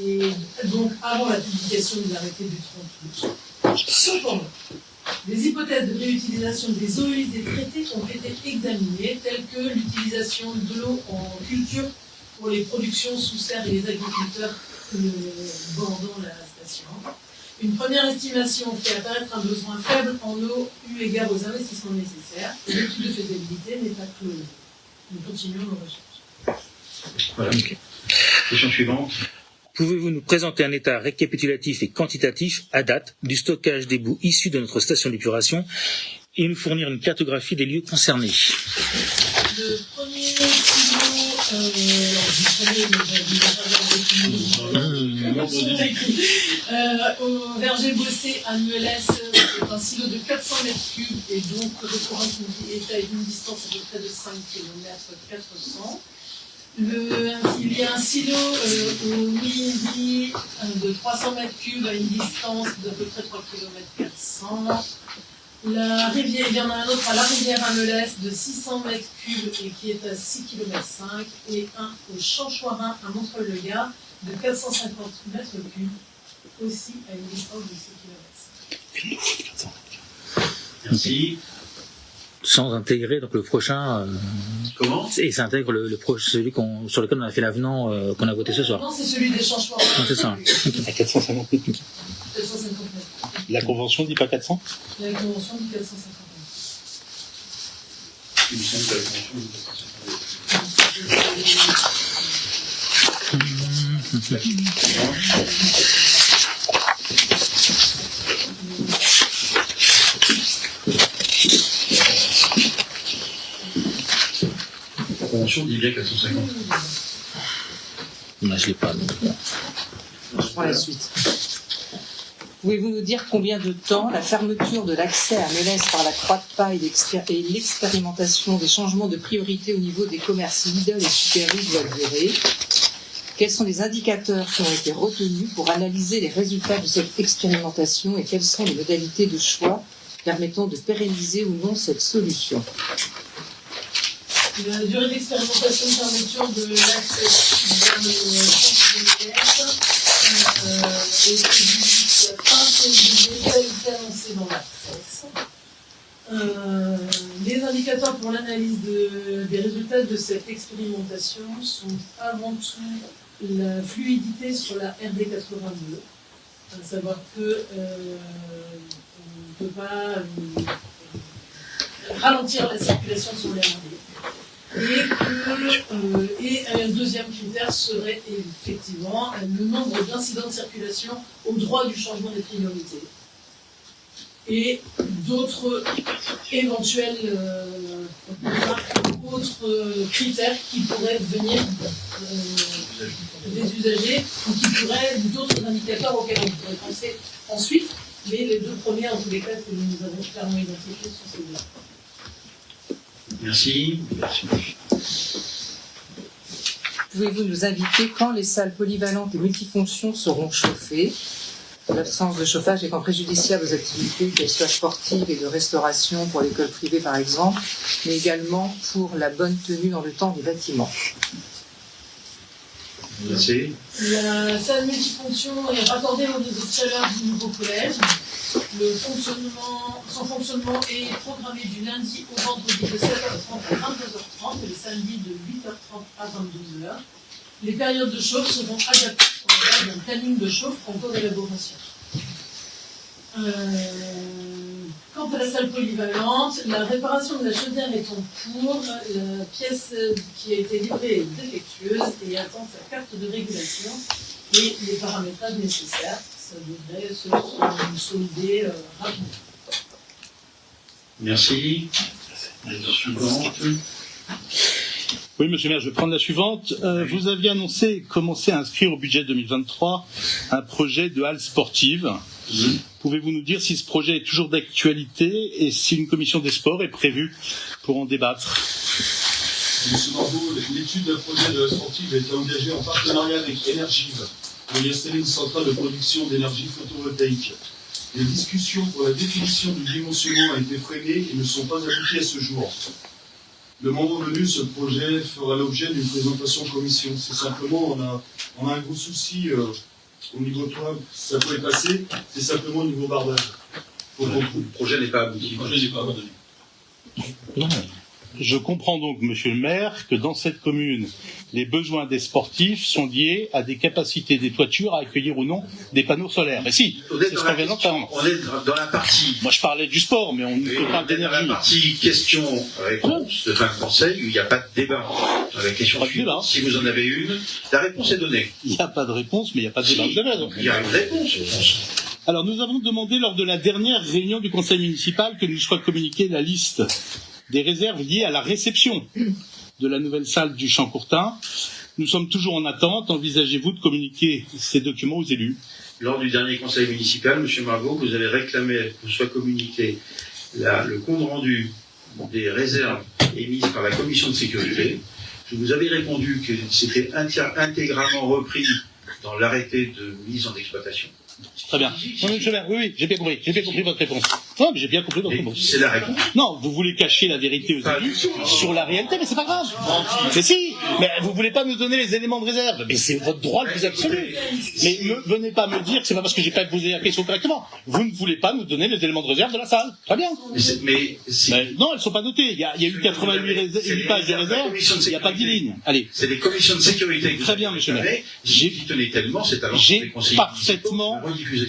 et donc avant la publication de l'arrêté du 30 août. Cependant, les hypothèses de réutilisation des eaux usées traitées ont été examinées, telles que l'utilisation de l'eau en culture pour les productions sous serre et les agriculteurs bordant la station. Une première estimation fait apparaître un besoin faible en eau eu égard aux investissements nécessaires. L'étude de faisabilité n'est pas close. Nous continuons nos recherches. Voilà. Okay. Question suivante. Pouvez-vous nous présenter un état récapitulatif et quantitatif à date du stockage des boues issus de notre station d'épuration et nous fournir une cartographie des lieux concernés? Le premier silo, au verger bossé à Meulès, c'est un silo de 400 m3 et donc est à une distance à peu près de 5 km 400. Il y a un silo au Midi de 300 m3 à une distance d'à peu près 3 km 400. La rivière, il y en a un autre à la rivière à Meulès de 600 m3 et qui est à 6 km 5 et un au Chanchoirin à Montreuil-le-Gard de 450 m3 aussi à une distance de 6 km 5. Merci. Sans intégrer donc le prochain. Comment? Et ça intègre celui sur lequel on a fait l'avenant qu'on a voté ce soir. Non, c'est celui des Chanchoirins. Non, c'est ça. À 450 m. 450 m. La convention dit pas 400? La convention dit 450 m. Il me semble que la convention dit 450. La convention dit bien 450. Moi, je l'ai pas. Donc. Je prends la suite. Pouvez-vous nous dire combien de temps la fermeture de l'accès à Meulès par la Croix de Paille et l'expérimentation des changements de priorité au niveau des commerces Lidl et Super U doit durer? Quels sont les indicateurs qui ont été retenus pour analyser les résultats de cette expérimentation et quelles sont les modalités de choix permettant de pérenniser ou non cette solution? La durée d'expérimentation de fermeture de l'accès vers le centre de Meulès est prévue la fin février, tel qu'annoncé dans la presse. Les indicateurs pour l'analyse des résultats de cette expérimentation sont avant tout la fluidité sur la RD 82, à savoir que on ne peut pas ralentir la circulation sur les RD. Et un deuxième critère serait effectivement le nombre d'incidents de circulation au droit du changement des priorités. Et d'autres éventuels autres critères qui pourraient venir des usagers ou qui pourraient d'autres indicateurs auxquels on pourrait penser ensuite, mais les deux premiers en tous les cas que nous avons clairement identifiés sont ceux-là. Merci. Pouvez-vous nous indiquer quand les salles polyvalentes et multifonctions seront chauffées? L'absence de chauffage étant préjudiciable aux activités, qu'elles soient sportives et de restauration pour l'école privée par exemple, mais également pour la bonne tenue dans le temps des bâtiments. Merci. La salle multifonction est raccordée au réseau de chaleur du nouveau collège. Son fonctionnement est programmé du lundi au vendredi de 7h30 à 22h30 et les samedis de 8h30 à 22h. Les périodes de chauffe seront adaptées d'un planning de chauffe en cours d'élaboration. Quant à la salle polyvalente, la réparation de la chaudière est en cours. La pièce qui a été livrée est défectueuse et attend sa carte de régulation et les paramétrages nécessaires. Ça devrait se solder rapidement. Merci. La suivante. Oui, monsieur le maire, je vais prendre la suivante. Vous aviez annoncé commencer à inscrire au budget 2023 un projet de halle sportive. Pouvez-vous nous dire si ce projet est toujours d'actualité et si une commission des sports est prévue pour en débattre? Monsieur Margot, l'étude d'un projet de la sportive a été engagée en partenariat avec Energive pour y installer une centrale de production d'énergie photovoltaïque. Les discussions pour la définition du dimensionnement ont été freinées et ne sont pas abouties à ce jour. Le moment venu, ce projet fera l'objet d'une présentation en commission. C'est simplement, on a un gros souci au niveau toit, ça peut passer, c'est simplement au niveau bardage. Le projet n'est pas abouti. Le projet n'est pas abandonné. Non. Je comprends donc, monsieur le maire, que dans cette commune, les besoins des sportifs sont liés à des capacités des toitures à accueillir ou non des panneaux solaires. Et si, c'est ce qu'on vient d'entendre. On est dans la partie. Moi, je parlais du sport, mais on parle d'énergie. Dans la partie question-réponse de fin de conseil, où il n'y a pas de débat. Dans la question suivante, si vous en avez une, la réponse est donnée. Il n'y a pas de réponse, mais il n'y a pas de débat. Il y a une réponse. Alors, nous avons demandé lors de la dernière réunion du conseil municipal que nous soit communiquée la liste des réserves liées à la réception de la nouvelle salle du Champ-Courtin. Nous sommes toujours en attente. Envisagez-vous de communiquer ces documents aux élus? Lors du dernier conseil municipal, M. Margot, vous avez réclamé que vous soit communiqué le compte rendu des réserves émises par la commission de sécurité. Je vous avais répondu que c'était intégralement repris dans l'arrêté de mise en exploitation. Très bien. Non, monsieur le maire, oui, j'ai bien compris. J'ai bien compris votre réponse. Non, mais j'ai bien compris votre réponse. C'est la réponse. Non, vous voulez cacher la vérité aux élus sur la réalité, mais c'est pas grave. Mais si, mais vous voulez pas nous donner les éléments de réserve. Mais c'est votre droit le plus absolu. Mais ne venez pas me dire que c'est pas parce que j'ai pas posé la question correctement. Vous ne voulez pas nous donner les éléments de réserve de la salle. Très bien. Mais non, elles sont pas notées. Il y a eu 88 pages de réserve. Il n'y a pas 10 lignes. Allez. C'est des commissions de sécurité. Très bien, monsieur le maire. J'ai tenais tellement, c'est à l'ensemble des conseillers.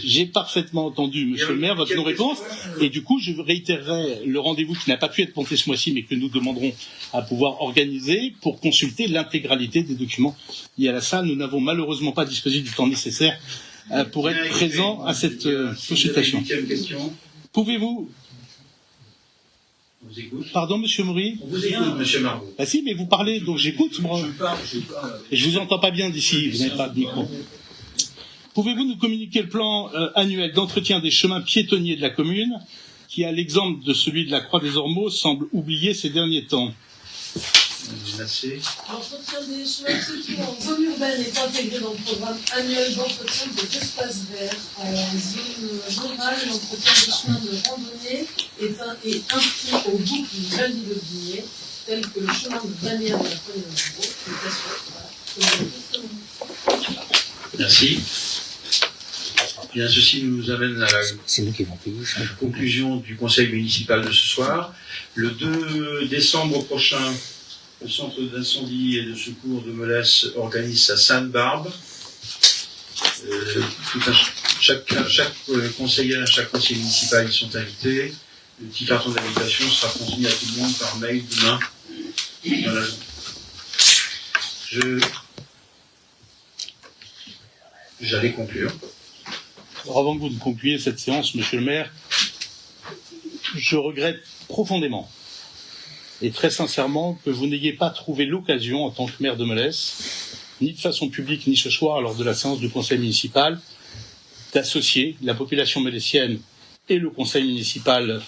J'ai parfaitement entendu, monsieur le maire, votre non-réponse, et du coup, je réitérerai le rendez-vous qui n'a pas pu être monté ce mois-ci, mais que nous demanderons à pouvoir organiser pour consulter l'intégralité des documents liés à la salle. Nous n'avons malheureusement pas disposé du temps nécessaire pour être présents à cette consultation. Pouvez-vous... On vous écoute. Pardon, monsieur Maury? On vous écoute, monsieur Margot. Bah si, mais vous parlez, donc j'écoute, moi. Et je vous entends pas bien d'ici, vous n'avez pas de micro. Pouvez-vous nous communiquer le plan annuel d'entretien des chemins piétonniers de la commune, qui, à l'exemple de celui de la Croix des Ormeaux, semble oublié ces derniers temps? Merci. L'entretien des chemins piétons en zone urbaine est intégré dans le programme annuel d'entretien des espaces verts. En zone rurale, l'entretien des chemins de randonnée est inscrit aux boucles du Val du Lobinier, telles que le chemin de bannière de la Commune de Voilà. Merci. Bien, ceci nous amène à la conclusion du conseil municipal de ce soir. Le 2 décembre prochain, le centre d'incendie et de secours de Melesse organise sa Sainte Barbe. Chaque conseiller municipal y sont invités. Le petit carton d'invitation sera transmis à tout le monde par mail demain dans la journée. J'allais conclure. Alors, avant que vous ne concluiez cette séance, monsieur le maire, je regrette profondément et très sincèrement que vous n'ayez pas trouvé l'occasion, en tant que maire de Melesse, ni de façon publique ni ce soir lors de la séance du conseil municipal, d'associer la population melessienne et le conseil municipal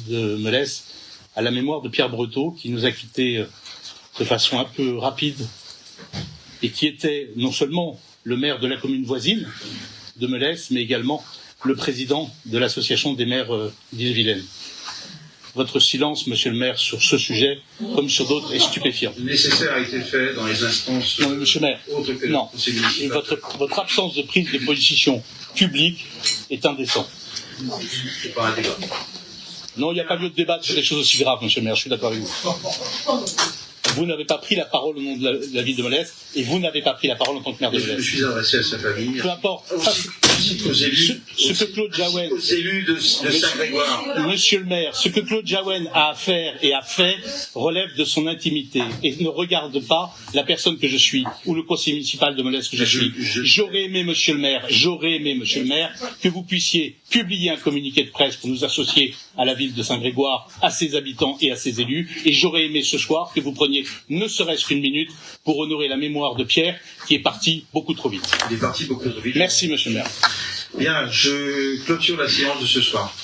de Melesse à la mémoire de Pierre Breteau, qui nous a quittés de façon un peu rapide et qui était non seulement le maire de la commune voisine de Melesse, mais également le président de l'association des maires d'Ille-et-Vilaine. Votre silence, monsieur le maire, sur ce sujet, comme sur d'autres, est stupéfiant. Le nécessaire a été fait dans les instances Non, monsieur le maire, autres que le non. conseil Et municipal. votre absence de prise de position publique est indécente. C'est pas un débat. Non, il n'y a pas lieu de débattre sur des choses aussi graves, monsieur le maire, je suis d'accord avec vous. Vous n'avez pas pris la parole au nom de la ville de Melesse, et vous n'avez pas pris la parole en tant que maire de Je me Melesse. suis adressé à sa famille, Peu importe. ainsi qu'aux élus, Ce que Claude Jaouen, aux élus de Saint-Grégoire. monsieur le maire, ce que Claude Jaouen a à faire et a fait relève de son intimité et ne regarde pas la personne que je suis ou le conseil municipal de Melesse que je suis. J'aurais aimé, monsieur le maire, que vous puissiez publier un communiqué de presse pour nous associer à la ville de Saint-Grégoire, à ses habitants et à ses élus, et j'aurais aimé ce soir que vous preniez ne serait-ce qu'une minute pour honorer la mémoire de Pierre qui est parti beaucoup trop vite. Il est parti beaucoup trop vite. Merci, monsieur le maire. Bien, je clôture la séance de ce soir.